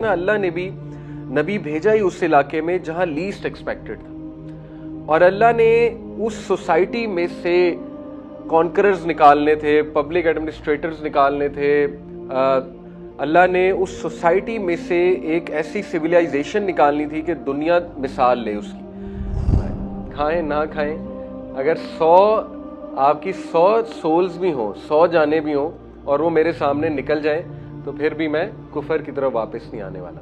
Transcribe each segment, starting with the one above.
اللہ نے بھی نبی بھیجا ہی اس علاقے میں جہاں لیسٹ ایکسپیکٹڈ تھا، اور اللہ نے اس سوسائٹی میں سے کانکررز نکالنے تھے، پبلک ایڈمنسٹریٹرز نکالنے تھے، اللہ نے اس سوسائٹی میں سے ایک ایسی سویلائزیشن نکالنی تھی کہ دنیا مثال لے اس کی۔ کھائیں نہ کھائیں، اگر آپ کی 100 سولز بھی ہوں، 100 جانیں بھی ہوں اور وہ میرے سامنے نکل جائیں تو پھر بھی میں کفر کی طرف واپس نہیں آنے والا۔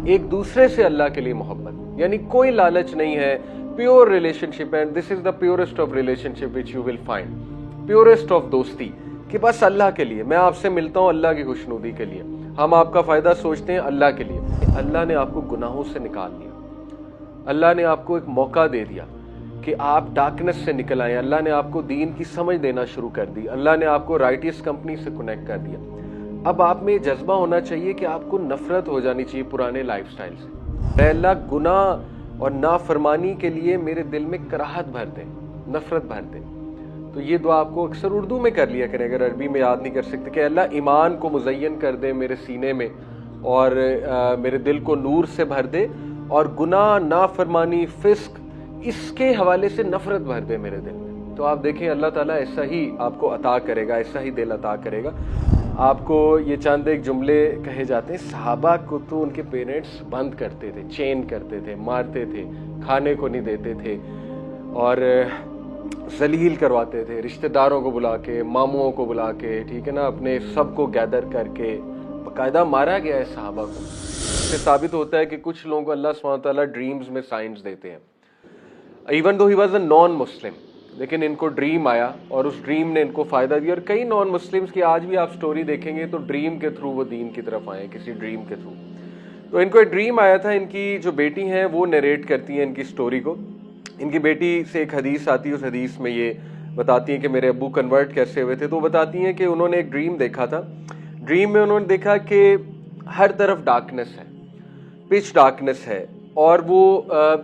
ایک دوسرے سے اللہ کے لیے محبت، یعنی کوئی لالچ نہیں ہے، پیور ریلیشن شپ ہے۔ This is the purest of relationship which you will find, purest of دوستی، کہ بس اللہ کے لیے میں آپ سے ملتا ہوں، اللہ کی خوشنودی کے لیے، ہم آپ کا فائدہ سوچتے ہیں اللہ کے لیے۔ اللہ نے آپ کو گناہوں سے نکال دیا، اللہ نے آپ کو ایک موقع دے دیا کہ آپ ڈارکنس سے نکل آئیں، اللہ نے آپ کو دین کی سمجھ دینا شروع کر دی، اللہ نے آپ کو رائٹیس کمپنی سے کنیکٹ کر دیا۔ اب آپ میں جذبہ ہونا چاہیے کہ آپ کو نفرت ہو جانی چاہیے پرانے لائف سٹائل سے۔ اے اللہ، گناہ اور نافرمانی کے لیے میرے دل میں کراہت بھر دے، نفرت بھر دے۔ تو یہ دعا آپ کو اکثر اردو میں کر لیا کریں اگر عربی میں یاد نہیں کر سکتے، کہ اللہ ایمان کو مزین کر دے میرے سینے میں اور میرے دل کو نور سے بھر دے، اور گناہ، نافرمانی، فسق، اس کے حوالے سے نفرت بھر دے میرے دل میں۔ تو آپ دیکھیں اللہ تعالیٰ ایسا ہی آپ کو عطا کرے گا، ایسا ہی دل عطا کرے گا آپ کو۔ یہ چند ایک جملے کہے جاتے ہیں، صحابہ کو تو ان کے پیرنٹس بند کرتے تھے، چین کرتے تھے، مارتے تھے، کھانے کو نہیں دیتے تھے اور ذلیل کرواتے تھے، رشتہ داروں کو بلا کے، ماموں کو بلا کے، ٹھیک ہے نا، اپنے سب کو گیدر کر کے باقاعدہ مارا گیا ہے صحابہ کو۔ اس سے ثابت ہوتا ہے کہ کچھ لوگوں کو اللہ سبحانہ تعالیٰ ڈریمز میں سائنس دیتے ہیں، even though he was a non Muslim, لیکن ان کو ڈریم آیا اور اس ڈریم نے ان کو فائدہ دیا۔ اور کئی نان مسلمز کی آج بھی آپ سٹوری دیکھیں گے تو ڈریم کے تھرو وہ دین کی طرف آئے، کسی ڈریم کے تھرو۔ تو ان کو ایک ڈریم آیا تھا، ان کی جو بیٹی ہیں وہ نیریٹ کرتی ہیں ان کی سٹوری کو۔ ان کی بیٹی سے ایک حدیث آتی ہے، اس حدیث میں یہ بتاتی ہیں کہ میرے ابو کنورٹ کیسے ہوئے تھے۔ تو وہ بتاتی ہیں کہ انہوں نے ایک ڈریم دیکھا تھا، ڈریم میں انہوں نے دیکھا کہ ہر طرف ڈارکنس ہے، پچ ڈارکنس ہے، اور وہ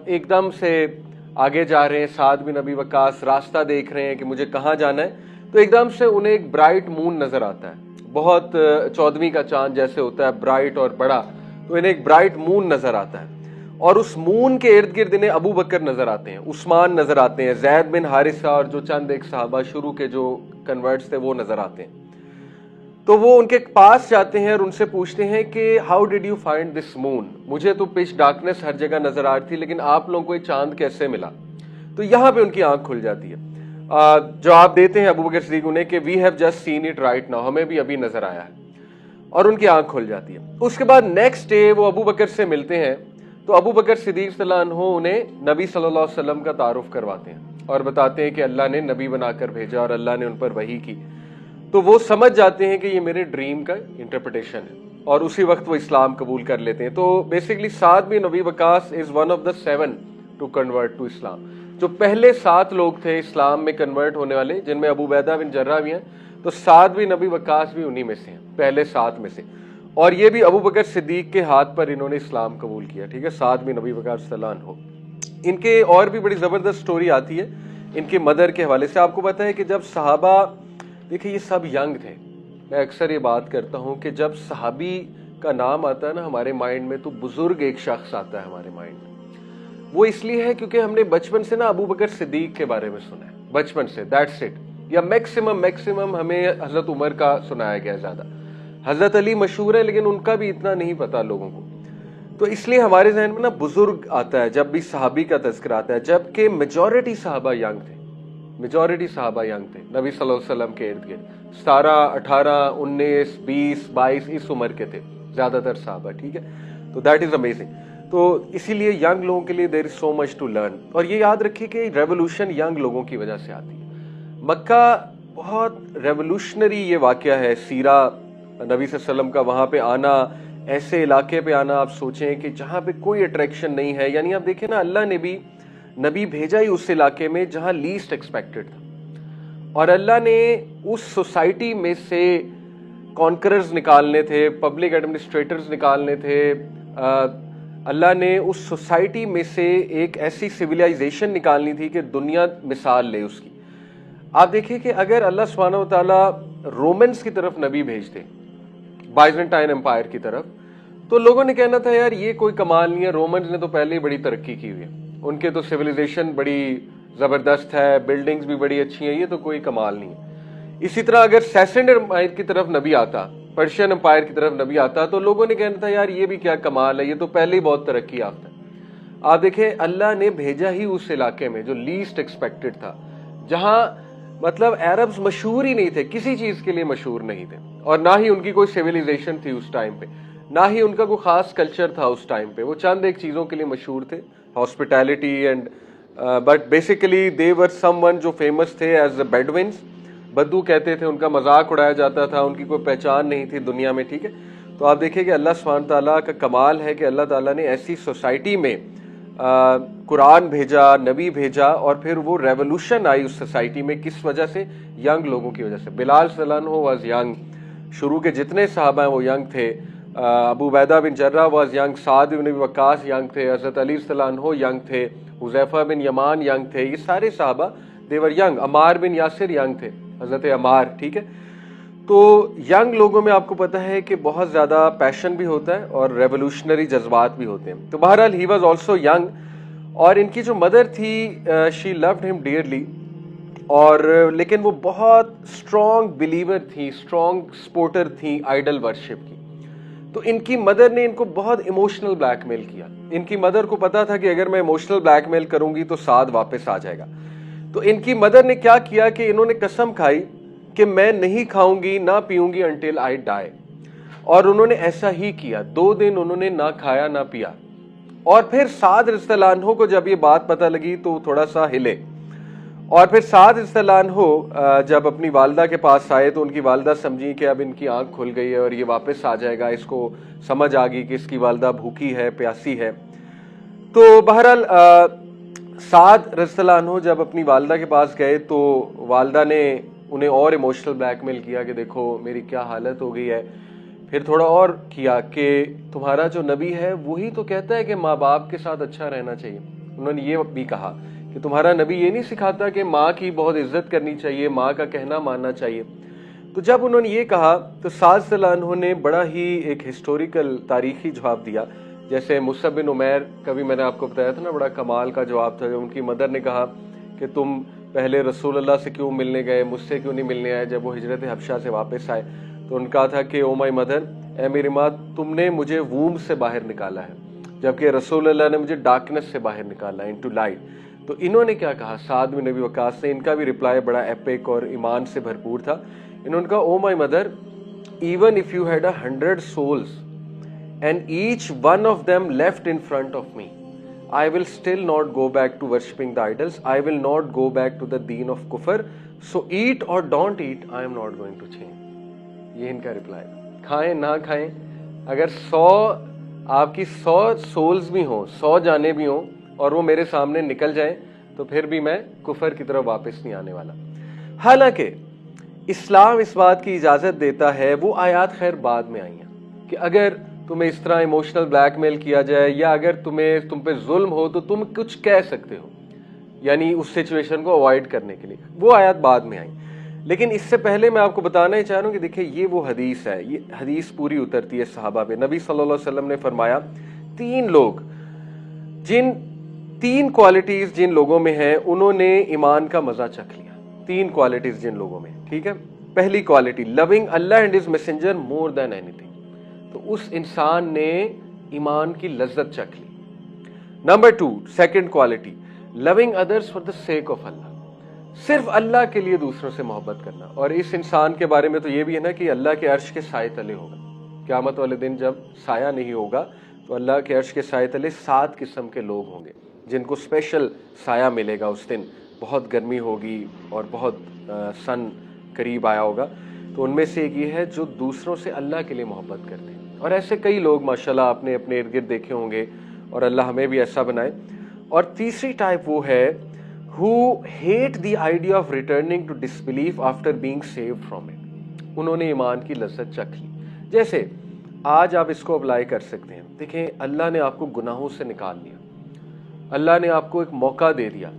ایک دم سے آگے جا رہے ہیں، سعد بن ابی وقاص راستہ دیکھ رہے ہیں کہ مجھے کہاں جانا ہے، تو ایک دم سے انہیں ایک برائٹ مون نظر آتا ہے، بہت 14ویں کا چاند جیسے ہوتا ہے برائٹ اور بڑا، تو انہیں ایک برائٹ مون نظر آتا ہے، اور اس مون کے ارد گرد انہیں ابو بکر نظر آتے ہیں، عثمان نظر آتے ہیں، زید بن حارثہ اور جو چند ایک صحابہ شروع کے جو کنورٹس تھے وہ نظر آتے ہیں۔ تو وہ ان کے پاس جاتے ہیں اور ان سے پوچھتے ہیں کہ how did you find this moon, مجھے تو پچ ڈارکنس ہر جگہ نظر آ رہی تھی لیکن آپ لوگوں کو یہ چاند کیسے ملا؟ تو یہاں پہ ان کی آنکھ کھل جاتی ہے۔ جواب دیتے ہیں ابو بکر صدیق انہیں کہ we have just seen it right now, ہمیں بھی ابھی نظر آیا ہے، اور ان کی آنکھ کھل جاتی ہے۔ اس کے بعد نیکسٹ ڈے وہ ابو بکر سے ملتے ہیں، تو ابو بکر صدیق صلی اللہ عنہ انہیں نبی صلی اللہ علیہ وسلم کا تعارف کرواتے ہیں اور بتاتے ہیں کہ اللہ نے نبی بنا کر بھیجا اور اللہ نے ان پر وحی کی۔ تو وہ سمجھ جاتے ہیں کہ یہ میرے ڈریم کا انٹرپریٹیشن ہے، اور اسی وقت وہ اسلام قبول کر لیتے ہیں۔ تو basically Saad bin Abi Waqqas is one of the 7 to convert to Islam, جو پہلے 7 لوگ تھے اسلام میں کنورٹ ہونے والے، جن میں ابو عبیدہ بن جرہ بھی ہیں، تو سعد بن ابی وقاص بھی انہی میں سے ہیں، پہلے 7 میں سے، اور یہ بھی ابو بکر صدیق کے ہاتھ پر انہوں نے اسلام قبول کیا، ٹھیک ہے، سعد بن ابی وقاص رضی اللہ عنہ۔ ان کے اور بھی بڑی زبردست سٹوری آتی ہے ان کے مدر کے حوالے سے۔ آپ کو پتہ ہے کہ جب صحابہ، دیکھیں یہ سب ینگ تھے، میں اکثر یہ بات کرتا ہوں کہ جب صحابی کا نام آتا ہے نا ہمارے مائنڈ میں، تو بزرگ ایک شخص آتا ہے ہمارے مائنڈ میں۔ وہ اس لیے ہے کیونکہ ہم نے بچپن سے نا ابو بکر صدیق کے بارے میں سنا ہے، بچپن سے، دیٹس اٹ، یا میکسیمم ہمیں حضرت عمر کا سنایا گیا زیادہ، حضرت علی مشہور ہے لیکن ان کا بھی اتنا نہیں پتا لوگوں کو۔ تو اس لیے ہمارے ذہن میں نا بزرگ آتا ہے جب بھی صحابی کا تذکرہ آتا ہے، جبکہ میجورٹی صحابہ ینگ تھے، میجورٹی صحابہ ینگ تھے نبی صلی اللہ علیہ وسلم کے ارد گرد، 17، 18، 19، 20، 22 اس عمر کے تھے زیادہ تر صحابہ، ٹھیک ہے۔ تو دیٹ از امیزنگ۔ تو اسی لیے ینگ لوگوں کے لیے دیر از سو مچ ٹو لرن، اور یہ یاد رکھیے کہ ریولوشن ینگ لوگوں کی وجہ سے آتی ہے۔ مکہ بہت ریولوشنری یہ واقعہ ہے، سیرہ نبی صلی اللہ علیہ وسلم کا، وہاں پہ آنا، ایسے علاقے پہ آنا، آپ سوچیں کہ جہاں پہ کوئی اٹریکشن نہیں ہے، یعنی آپ دیکھیں نا اللہ نے بھی نبی بھیجا ہی اس علاقے میں جہاں لیسٹ ایکسپیکٹڈ تھا، اور اللہ نے اس سوسائٹی میں سے کانکررز نکالنے تھے، پبلک ایڈمنسٹریٹرز نکالنے تھے، اللہ نے اس سوسائٹی میں سے ایک ایسی سویلائزیشن نکالنی تھی کہ دنیا مثال لے اس کی۔ آپ دیکھیں کہ اگر اللہ سبحانہ وتعالیٰ رومنز کی طرف نبی بھیجتے، بائزنٹائن امپائر کی طرف، تو لوگوں نے کہنا تھا یار یہ کوئی کمال نہیں ہے, رومنز نے تو پہلے ہی بڑی ترقی کی ہوئی ہے, ان کے تو سویلائزیشن بڑی زبردست ہے, بلڈنگز بھی بڑی اچھی ہیں, یہ تو کوئی کمال نہیں ہے. اسی طرح اگر سیسنڈ امپائر کی طرف نبی آتا, پرشین امپائر کی طرف نبی آتا, تو لوگوں نے کہنا تھا یار یہ بھی کیا کمال ہے, یہ تو پہلے ہی بہت ترقی یافتہ ہے. آپ دیکھیں اللہ نے بھیجا ہی اس علاقے میں جو لیسٹ ایکسپیکٹڈ تھا, جہاں مطلب عربز مشہور ہی نہیں تھے, کسی چیز کے لیے مشہور نہیں تھے, اور نہ ہی ان کی کوئی سیویلائزیشن تھی اس ٹائم پہ, نہ ہی ان کا کوئی خاص کلچر تھا اس ٹائم پہ. وہ چند ایک چیزوں کے لیے مشہور تھے, hospitality and, but basically they were some one جو فیمس تھے ایز اے بیڈوینس, بدو کہتے تھے, ان کا مذاق اڑایا جاتا تھا, ان کی کوئی پہچان نہیں تھی دنیا میں, ٹھیک ہے. تو آپ دیکھیں کہ اللہ سبحانہ تعالیٰ کا کمال ہے کہ اللہ تعالیٰ نے ایسی سوسائٹی میں قرآن بھیجا, نبی بھیجا, اور پھر وہ ریولوشن آئی اس سوسائٹی میں. کس وجہ سے؟ ینگ لوگوں کی وجہ سے. بلال صلی اللہ عنہ واز ینگ, شروع کے جتنے صحابہ ہیں وہ ینگ تھے. ابو عبیدہ بن جرہ was young, Saad bin Abi Waqas young تھے, حضرت علی صلی اللہ عنہ ینگ تھے, حذیفہ بن یمان ینگ تھے, یہ سارے صحابہ دے ور ینگ. عمار بن یاسر ینگ تھے, حضرت عمار, ٹھیک ہے. تو ینگ لوگوں میں آپ کو پتہ ہے کہ بہت زیادہ پیشن بھی ہوتا ہے اور ریولوشنری جذبات بھی ہوتے ہیں. تو بہرحال ہی واز آلسو ینگ, اور ان کی جو مدر تھی شی لوڈ ہم ڈیئرلی, اور لیکن وہ بہت اسٹرانگ بلیور تھی, اسٹرانگ سپورٹر تھیں آئیڈل ورشپ کی. تو ان کی مدر نے ان کو بہت ایموشنل بلیک میل کیا. ان کی مدر کو پتا تھا کہ اگر میں ایموشنل بلیک میل کروں گی تو سعد واپس آ جائے گا. تو ان کی مدر نے کیا کیا کہ انہوں نے قسم کھائی کہ میں نہیں کھاؤں گی نہ پیوں گی انٹل آئی ڈائی, اور انہوں نے ایسا ہی کیا. 2 دن انہوں نے نہ کھایا نہ پیا. اور پھر سعد رضی اللہ عنہ کو جب یہ بات پتہ لگی تو تھوڑا سا ہلے, اور پھر سعد رضی اللہ عنہ جب اپنی والدہ کے پاس آئے تو ان کی والدہ سمجھی کہ اب ان کی آنکھ کھل گئی ہے اور یہ واپس آ جائے گا, اس کو سمجھ آ گئی کہ اس کی والدہ بھوکی ہے, پیاسی ہے. تو بہرحال سعد رضی اللہ عنہ جب اپنی والدہ کے پاس گئے تو والدہ نے انہیں اور ایموشنل بلیک میل کیا کہ دیکھو میری کیا حالت ہو گئی ہے. پھر تھوڑا اور کیا کہ تمہارا جو نبی ہے وہی تو کہتا ہے کہ ماں باپ کے ساتھ اچھا رہنا چاہیے. انہوں نے یہ بھی کہا کہ تمہارا نبی یہ نہیں سکھاتا کہ ماں کی بہت عزت کرنی چاہیے, ماں کا کہنا ماننا چاہیے. تو جب انہوں نے یہ کہا تو سعد صلی اللہ عنہ نے بڑا ہی ایک ہسٹوریکل تاریخی جواب دیا. جیسے مصعب بن عمیر کا بھی میں نے آپ کو بتایا تھا نا, بڑا کمال کا جواب تھا. جب ان کی مدر نے کہا کہ تم پہلے رسول اللہ سے کیوں ملنے گئے, مجھ سے کیوں نہیں ملنے آئے جب وہ ہجرت حبشہ سے واپس آئے, تو ان کہا تھا کہ او مائی مدر, اے میری ماں, تم نے مجھے ووم سے باہر نکالا ہے, جبکہ رسول اللہ نے مجھے ڈارکنس سے باہر نکالا, انٹو لائٹ. تو انہوں نے کیا کہا, سعد بن ابی وقاص نے, ان کا بھی رپلائی بڑا ایپک اور ایمان سے بھرپور تھا. انہوں نے کہا oh my mother, even if you had 100 souls and each one of them left in front of me, I will still not go back to worshipping the idols. I will not go back to the deen of kufr. So eat or don't eat, I am not going to change. یہ ان کا reply. کھائیں نہ کھائیں, اگر 100 آپ کی 100 souls بھی ہوں, 100 جانیں بھی ہوں, اور وہ میرے سامنے نکل جائیں, تو پھر بھی میں کفر کی طرف واپس نہیں آنے والا. حالانکہ اسلام اس بات کی اجازت دیتا ہے, وہ آیات خیر بعد میں آئی ہیں, کہ اگر تمہیں اس طرح ایموشنل بلیک میل کیا جائے یا اگر تم پہ ظلم ہو تو تم کچھ کہہ سکتے ہو, یعنی اس سچویشن کو اوائڈ کرنے کے لیے. وہ آیات بعد میں آئیں. لیکن اس سے پہلے میں آپ کو بتانا ہی چاہ رہا ہوں کہ دیکھیں یہ وہ حدیث ہے, یہ حدیث پوری اترتی ہے صحابہ پہ. نبی صلی اللہ علیہ وسلم نے فرمایا 3 لوگ, جن 3 کوالٹیز جن لوگوں میں ہیں انہوں نے ایمان کا مزہ چکھ لیا. 3 کوالٹیز جن لوگوں میں, ٹھیک ہے. پہلی quality, loving Allah and his messenger more than اینی تھنگ. تو اس انسان نے ایمان کی لذت چکھ لی. Number 2, second quality, loving others for the sake of Allah, صرف اللہ کے لیے دوسروں سے محبت کرنا. اور اس انسان کے بارے میں تو یہ بھی ہے نا کہ اللہ کے عرش کے سائے تلے ہوگا. قیامت والے دن جب سایہ نہیں ہوگا تو اللہ کے عرش کے سائے تلے 7 قسم کے لوگ ہوں گے جن کو اسپیشل سایہ ملے گا. اس دن بہت گرمی ہوگی اور بہت سن قریب آیا ہوگا. تو ان میں سے ایک یہ ہے جو دوسروں سے اللہ کے لیے محبت کرتے ہیں. اور ایسے کئی لوگ ماشاءاللہ آپ نے اپنے ارد گرد دیکھے ہوں گے, اور اللہ ہمیں بھی ایسا بنائے. اور تیسری ٹائپ وہ ہے who hate the idea of returning to disbelief after being saved from it. انہوں نے ایمان کی لذت چکھ لی. جیسے آج آپ اس کو اپلائی کر سکتے ہیں. دیکھیں اللہ نے آپ کو گناہوں سے نکال لیا, اللہ نے آپ کو ایک موقع دے دیا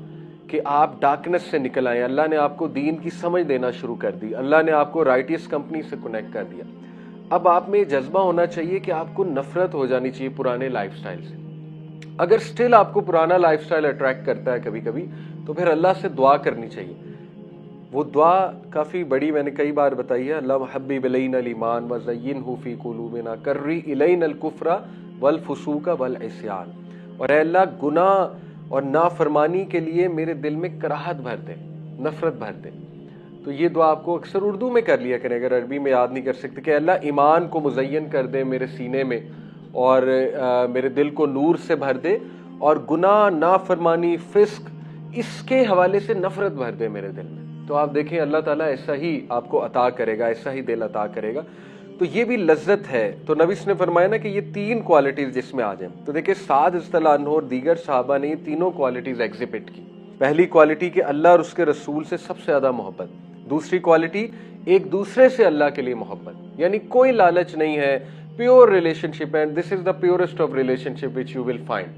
کہ آپ ڈارکنس سے نکل آئیں, اللہ نے آپ کو دین کی سمجھ دینا شروع کر دی, اللہ نے آپ کو رائٹیس کمپنی سے کنیکٹ کر دیا. اب آپ میں جذبہ ہونا چاہیے کہ آپ کو نفرت ہو جانی چاہیے پرانے لائف سٹائل سے. اگر سٹل آپ کو پرانا لائف سٹائل اٹریکٹ کرتا ہے کبھی کبھی, تو پھر اللہ سے دعا کرنی چاہیے. وہ دعا کافی بڑی میں نے کئی بار بتائی ہے. اللہ حبب الینا الایمان وزینہ فی قلوبنا کرری الینا الکفر والفسوق والعصیان. اور اے اللہ گناہ اور نافرمانی کے لیے میرے دل میں کراہت بھر دے, نفرت بھر دے. تو یہ دعا آپ کو اکثر اردو میں کر لیا کریں اگر عربی میں یاد نہیں کر سکتے, کہ اللہ ایمان کو مزین کر دے میرے سینے میں اور میرے دل کو نور سے بھر دے, اور گناہ نافرمانی فسق اس کے حوالے سے نفرت بھر دے میرے دل میں. تو آپ دیکھیں اللہ تعالیٰ ایسا ہی آپ کو عطا کرے گا, ایسا ہی دل عطا کرے گا. تو یہ بھی لذت ہے. تو نبی نے فرمایا نا کہ یہ 3 کوالٹیز جس میں آ جائیں. تو دیکھیں سعد رضی اللہ عنہ اور دیگر صحابہ نے یہ تینوں کوالٹیز ایگزیبٹ کی. پہلی کوالٹی کہ اللہ اور اس کے رسول سے سب سے زیادہ محبت. دوسری کوالٹی ایک دوسرے سے اللہ کے لیے محبت, یعنی کوئی لالچ نہیں ہے, pure relationship, and this is the purest of relationship which you will find.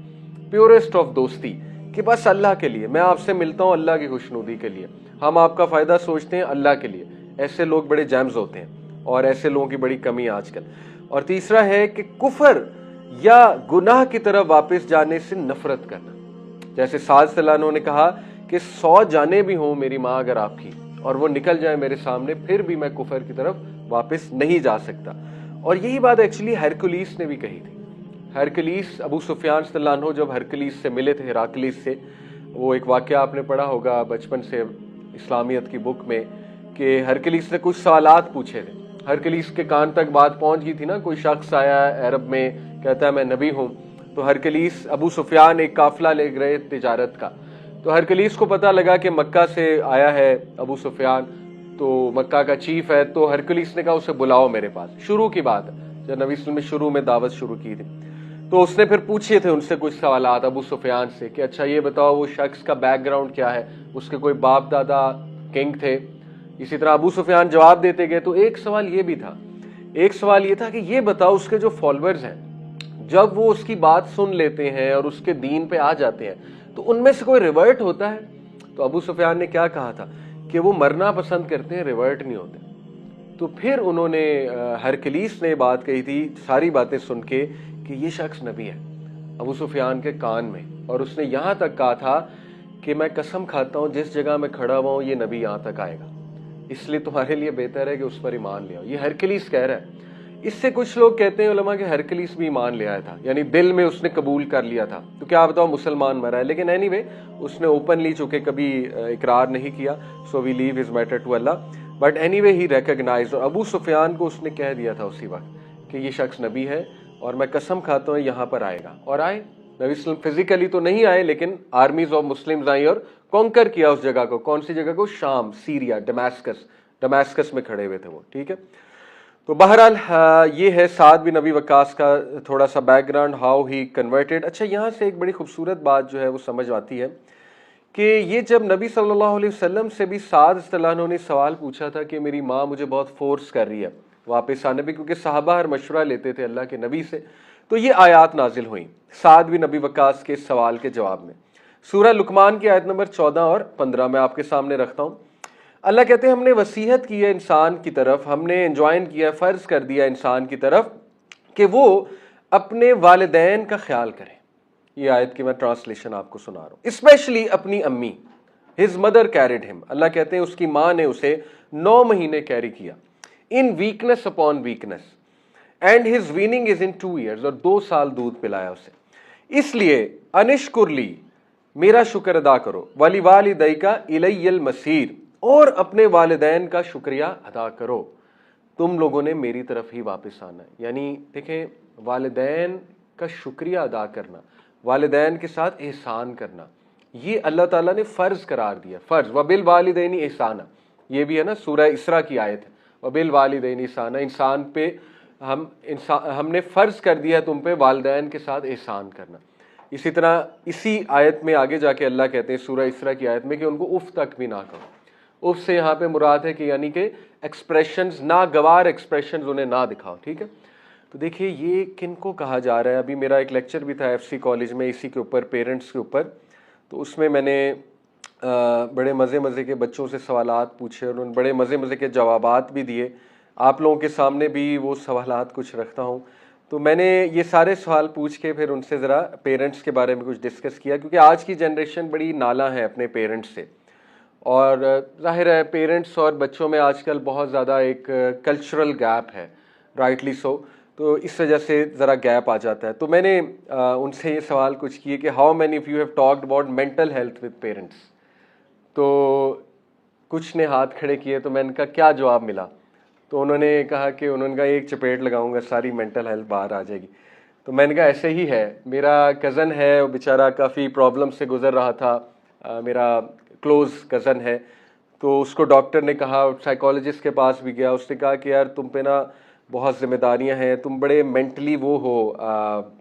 Purest of دوستی کہ بس اللہ کے لیے, میں آپ سے ملتا ہوں اللہ کی خوشنودی کے لیے, ہم آپ کا فائدہ سوچتے ہیں اللہ کے لیے. ایسے لوگ بڑے جیمز ہوتے ہیں اور ایسے لوگوں کی بڑی کمی ہے آج کل. اور تیسرا ہے کہ کفر یا گناہ کی طرف واپس جانے سے نفرت کرنا. جیسے سعد صلی اللہ عنہ نے کہا کہ 100 جانیں بھی ہوں میری ماں اگر آپ کی اور وہ نکل جائے میرے سامنے, پھر بھی میں کفر کی طرف واپس نہیں جا سکتا. اور یہی بات ایکچولی ہرکلیس نے بھی کہی تھی. ہرکلیس, ابو سفیان صلی اللہ عنہ جب ہرکلیس سے ملے تھے, ہراکلیس سے, وہ ایک واقعہ آپ نے پڑھا ہوگا بچپن سے اسلامیت کی بک میں, کہ ہرکلیس نے کچھ سوالات پوچھے تھے. ہرکلیس کے کان تک بات پہنچ گئی تھی نا, کوئی شخص آیا عرب میں کہتا ہے میں نبی ہوں. تو ہرکلیس, ابو سفیان ایک قافلہ لے گئے تجارت کا, تو ہرکلیس کو پتہ لگا کہ مکہ سے آیا ہے ابو سفیان, تو مکہ کا چیف ہے. تو ہرکلیس نے کہا اسے بلاؤ میرے پاس. شروع کی بات ہے جب نبی صلی اللہ علیہ وسلم نے شروع میں دعوت شروع کی تھی. تو اس نے پھر پوچھے تھے ان سے کچھ سوالات ابو سفیان سے کہ اچھا یہ بتاؤ وہ شخص کا بیک گراؤنڈ کیا ہے, اس کے کوئی باپ دادا کنگ تھے. اسی طرح ابو سفیان جواب دیتے گئے. تو ایک سوال یہ بھی تھا, ایک سوال یہ تھا کہ یہ بتاؤ اس کے جو فالوورز ہیں جب وہ اس کی بات سن لیتے ہیں اور اس کے دین پہ آ جاتے ہیں تو ان میں سے کوئی ریورٹ ہوتا ہے؟ تو ابو سفیان نے کیا کہا تھا کہ وہ مرنا پسند کرتے ہیں, ریورٹ نہیں ہوتے. تو پھر انہوں نے, ہرکلیس نے بات کہی تھی ساری باتیں سن کے کہ یہ شخص نبی ہے ابو سفیان کے کان میں, اور اس نے یہاں تک کہا تھا کہ میں قسم کھاتا ہوں جس جگہ میں کھڑا ہوا ہوں یہ نبی یہاں تک آئے گا, اس لیے تمہارے لیے بہتر ہے کہ اس پر ایمان لے آؤ. یہ ہرکلیس کہہ رہا ہے. اس سے کچھ لوگ کہتے ہیں علماء کہ ہرکلیس بھی ایمان لے آیا تھا, یعنی دل میں اس نے قبول کر لیا تھا. تو کیا بتاؤ مسلمان مرا ہے, لیکن اینی وے اس نے اوپنلی چونکہ کبھی اقرار نہیں کیا, so we leave his matter to Allah, but anyway he recognise. اور ابو سفیان کو اس نے کہہ دیا تھا اسی وقت کہ یہ شخص نبی ہے اور میں قسم کھاتا ہوں یہاں پر آئے گا. اور آئے نبی صلی اللہ علیہ وسلم فزیکلی تو نہیں آئے, لیکن آرمیز آف مسلمز آئیں اور کونکر کیا اس جگہ کو. کون سی جگہ کو؟ شام, سیریا, ڈماسکس میں کھڑے ہوئے تھے وہ. ٹھیک ہے, تو بہرحال یہ ہے سعد بن ابی وقاص کا تھوڑا سا back ground, how he converted. اچھا یہاں سے ایک بڑی خوبصورت بات جو ہے وہ سمجھ آتی ہے کہ یہ جب نبی صلی اللہ علیہ وسلم سے بھی سعد رضی اللہ عنہ نے سوال پوچھا تھا کہ میری ماں مجھے بہت فورس کر رہی ہے واپس آنے پہ, کیونکہ صحابہ ہر مشورہ لیتے تھے اللہ کے نبی سے, تو یہ آیات نازل ہوئیں سعد بن ابی وقاص کے سوال کے جواب میں. سورہ لقمان کی آیت نمبر 14 اور 15 میں آپ کے سامنے رکھتا ہوں. اللہ کہتے ہیں ہم نے وصیت کی ہے انسان کی طرف, ہم نے انجوائن کیا, فرض کر دیا انسان کی طرف کہ وہ اپنے والدین کا خیال کرے. یہ آیت کی میں ٹرانسلیشن آپ کو سنا رہا ہوں. اسپیشلی اپنی امی, ہز مدر کیریڈ ہم, اللہ کہتے ہیں اس کی ماں نے اسے 9 مہینے کیری کیا, in weakness upon weakness, and his weaning is in 2 years, اور 2 سال دودھ پلایا اسے. اس لیے انشکر لی, میرا شکر ادا کرو, ولی والدیک الی المصیر, اور اپنے والدین کا شکریہ ادا کرو, تم لوگوں نے میری طرف ہی واپس آنا ہے. یعنی دیکھیں والدین کا شکریہ ادا کرنا, والدین کے ساتھ احسان کرنا, یہ اللہ تعالیٰ نے فرض قرار دیا. فرض, وبالوالدین احسانا, یہ بھی ہے نا سورہ اسراء کی آیت ہے, وبالوالدین احسانا, انسان پہ ہم نے فرض کر دیا تم پہ والدین کے ساتھ احسان کرنا. اسی طرح اسی آیت میں آگے جا کے اللہ کہتے ہیں سورہ اسراء کی آیت میں کہ ان کو اف تک بھی نہ کرو. اف سے یہاں پہ مراد ہے کہ یعنی کہ ایکسپریشنز, ناگوار ایکسپریشنز انہیں نہ دکھاؤ. ٹھیک ہے, تو دیکھیے یہ کن کو کہا جا رہا ہے. ابھی میرا ایک لیکچر بھی تھا ایف سی کالج میں اسی کے اوپر, پیرنٹس کے اوپر, تو اس میں نے بڑے مزے کے بچوں سے سوالات پوچھے اور ان بڑے مزے کے جوابات بھی دیے. آپ لوگوں کے سامنے بھی وہ سوالات کچھ رکھتا ہوں. تو میں نے یہ سارے سوال پوچھ کے پھر ان سے ذرا پیرنٹس کے بارے میں کچھ ڈسکس کیا, کیونکہ آج کی جنریشن بڑی نالاں ہے اپنے پیرنٹس سے, اور ظاہر ہے پیرنٹس اور بچوں میں آج کل بہت زیادہ ایک کلچرل گیپ ہے, رائٹلی سو, تو اس وجہ سے ذرا گیپ آ جاتا ہے. تو میں نے ان سے یہ سوال کچھ کیے کہ how many of you have talked about mental health with parents. تو کچھ نے ہاتھ کھڑے کیے, تو میں نے کہا کیا جواب ملا؟ تو انہوں نے کہا کہ انہوں نے کہا ایک چپیٹ لگاؤں گا ساری مینٹل ہیلتھ باہر آ جائے گی. تو میں نے کہا ایسے ہی ہے. میرا کزن ہے, وہ بیچارہ کافی پرابلم سے گزر رہا تھا, میرا کلوز کزن ہے. تو اس کو ڈاکٹر نے کہا, سائیکالوجسٹ کے پاس بھی گیا, اس نے کہا کہ یار تم پہ نا بہت ذمہ داریاں ہیں, تم بڑے مینٹلی وہ ہو,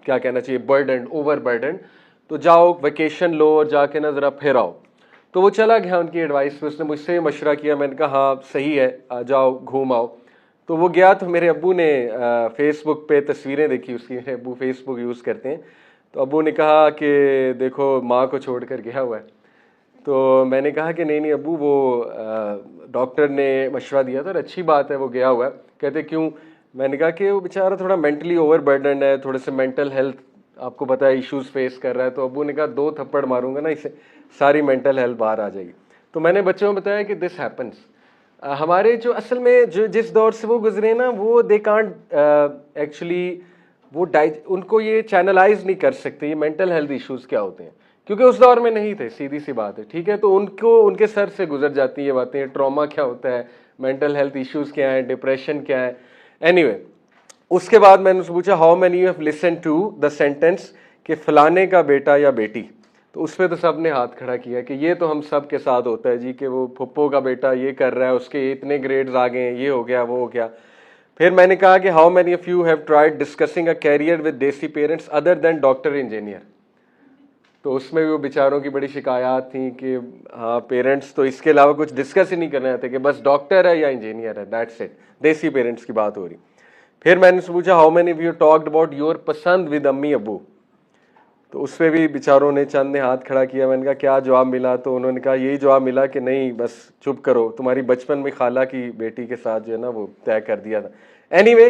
کیا کہنا چاہیے, برڈنڈ, اوور برڈنڈ, تو جاؤ ویکیشن لو اور جا کے نا ذرا پھر آؤ. تو وہ چلا گیا ان کی ایڈوائس پہ, اس نے مجھ سے مشورہ کیا. میں نے کہا ہاں صحیح ہے, جاؤ گھوم آؤ. تو وہ گیا, تو میرے ابو نے فیس بک پہ تصویریں دیکھی اس کی, میرے ابو فیس بک یوز کرتے ہیں. تو ابو نے کہا کہ دیکھو ماں کو چھوڑ کر گیا ہوا ہے. تو میں نے کہا کہ نہیں ابو, وہ ڈاکٹر نے مشورہ دیا تھا اور اچھی بات ہے وہ گیا ہوا ہے. کہتے کیوں؟ میں نے کہا کہ وہ بیچارہ تھوڑا مینٹلی اوور برڈنڈ ہے, تھوڑے سے مینٹل ہیلتھ آپ کو پتہ ہے ایشوز فیس کر رہا ہے. تو ابو نے کہا 2 تھپڑ ماروں گا نا اسے, ساری مینٹل ہیلتھ باہر آ جائے گی. تو میں نے بچوں میں بتایا کہ دس ہیپنس. ہمارے جو اصل میں جس دور سے وہ گزرے نا, وہ دے کانٹ ایکچولی, وہ ان کو یہ چینلائز نہیں کر سکتے یہ مینٹل ہیلتھ ایشوز کیا ہوتے ہیں, کیونکہ اس دور میں نہیں تھے, سیدھی سی بات ہے, ٹھیک ہے. تو ان کو ان کے سر سے گزر جاتی ہیں یہ باتیں, ٹراما کیا ہوتا ہے, مینٹل ہیلتھ ایشوز کیا ہیں, ڈپریشن کیا ہے. اینی وے, اس کے بعد میں نے اس سے پوچھا how many you have listen to the sentence کہ فلانے کا بیٹا یا بیٹی. تو اس پہ تو سب نے ہاتھ کھڑا کیا کہ یہ تو ہم سب کے ساتھ ہوتا ہے جی, کہ وہ پھپھو کا بیٹا یہ کر رہا ہے, اس کے اتنے گریڈز آ گئے ہیں, یہ ہو گیا وہ ہو گیا. پھر میں نے کہا کہ how many of you have tried discussing a career with desi parents other than doctor engineer. تو اس میں بھی وہ بیچاروں کی بڑی شکایات تھیں کہ ہاں پیرنٹس تو اس کے علاوہ کچھ ڈسکس ہی نہیں کر رہے تھے, کہ بس ڈاکٹر ہے یا انجینئر ہے, دیٹس اٹ. دیسی پیرنٹس کی بات ہو رہی. پھر میں نے سے پوچھا how many of you talked about your پسند ود امی ابو. تو اس پہ بھی بیچاروں نے چند نے ہاتھ کھڑا کیا. میں نے کہا کیا جواب ملا؟ تو انہوں نے کہا یہی جواب ملا کہ نہیں بس چپ کرو, تمہاری بچپن میں خالہ کی بیٹی کے ساتھ جو ہے نا وہ طے کر دیا تھا. اینی وے,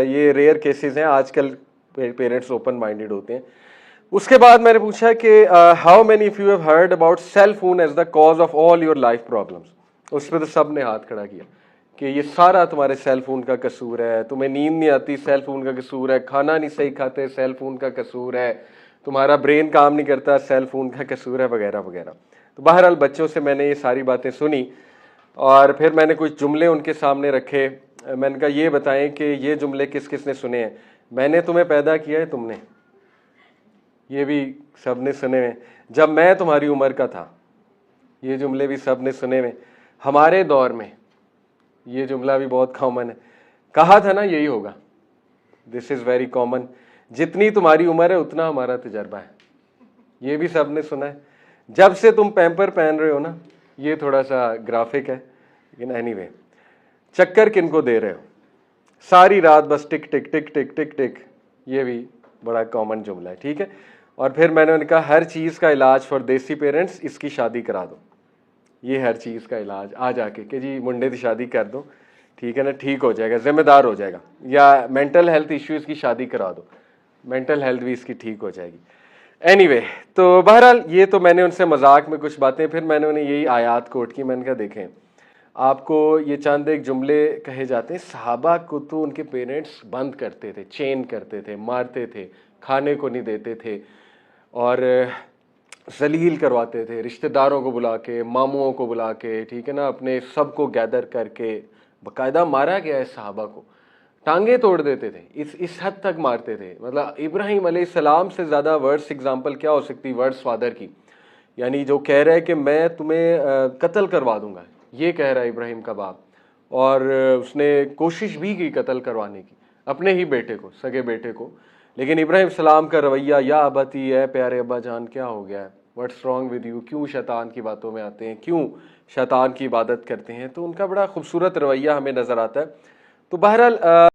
یہ ریئر کیسز ہیں, آج کل پیرنٹس اوپن مائنڈیڈ ہوتے ہیں. اس کے بعد میں نے پوچھا کہ how many of you have heard about cell phone as the cause of all your life problems. اس پہ تو سب نے ہاتھ کھڑا کیا کہ یہ سارا تمہارے سیل فون کا قصور ہے, تمہیں نیند نہیں آتی سیل فون کا قصور ہے, کھانا نہیں صحیح کھاتے سیل فون کا قصور ہے, تمہارا برین کام نہیں کرتا سیل فون کا قصور ہے, وغیرہ وغیرہ. تو بہرحال بچوں سے میں نے یہ ساری باتیں سنی, اور پھر میں نے کچھ جملے ان کے سامنے رکھے. میں نے کہا یہ بتائیں کہ یہ جملے کس کس نے سنے ہیں؟ میں نے تمہیں پیدا کیا ہے, تم نے, یہ بھی سب نے سنے ہوئے. جب میں تمہاری عمر کا تھا, یہ جملے بھی سب نے سنے ہوئے. ہمارے دور میں, یہ جملہ بھی بہت کامن ہے, کہا تھا نا یہی ہوگا, دس از ویری کامن. جتنی تمہاری عمر ہے اتنا ہمارا تجربہ ہے, یہ بھی سب نے سنا ہے. جب سے تم پیمپر پہن رہے ہو نا, یہ تھوڑا سا گرافک ہے, لیکن اینی وے, چکر کن کو دے رہے ہو ساری رات بس ٹک ٹک ٹک ٹک ٹک ٹک, یہ بھی بڑا کامن جملہ ہے, ٹھیک ہے. اور پھر میں نے کہا ہر چیز کا علاج فار دیسی پیرنٹس, اس کی شادی کرا دو. یہ ہر چیز کا علاج آ جا کے کہ جی منڈے کی شادی کر دو, ٹھیک ہے نا, ٹھیک ہو جائے گا, ذمہ دار ہو جائے گا. یا مینٹل ہیلتھ ایشوز کی شادی کرا دو, مینٹل ہیلتھ بھی اس کی ٹھیک ہو جائے گی. اینی وے, تو بہرحال یہ تو میں نے ان سے مذاق میں کچھ باتیں, پھر میں نے انہیں یہی آیات کوٹ کی. میں نے کہا دیکھیں آپ کو یہ چند ایک جملے کہے جاتے ہیں, صحابہ کو تو ان کے پیرنٹس بند کرتے تھے, چین کرتے تھے, مارتے تھے, کھانے کو نہیں دیتے تھے, اور ذلیل کرواتے تھے, رشتہ داروں کو بلا کے, ماموں کو بلا کے, ٹھیک ہے نا, اپنے سب کو گیدر کر کے باقاعدہ مارا گیا ہے صحابہ کو, ٹانگیں توڑ دیتے تھے, اس حد تک مارتے تھے. مطلب ابراہیم علیہ السلام سے زیادہ ورس ایگزامپل کیا ہو سکتی ورس فادر کی, یعنی جو کہہ رہا ہے کہ میں تمہیں قتل کروا دوں گا, یہ کہہ رہا ہے ابراہیم کا باپ, اور اس نے کوشش بھی کی قتل کروانے کی اپنے ہی بیٹے کو, سگے بیٹے کو. لیکن ابراہیم السلام کا رویہ, یا ابتی, ہے پیارے ابا جان کیا ہو گیا ہے, واٹس رانگ ود یو, کیوں شیطان کی باتوں میں آتے ہیں, کیوں شیطان کی عبادت کرتے ہیں. تو ان کا بڑا خوبصورت رویہ ہمیں نظر آتا ہے. تو بہرحال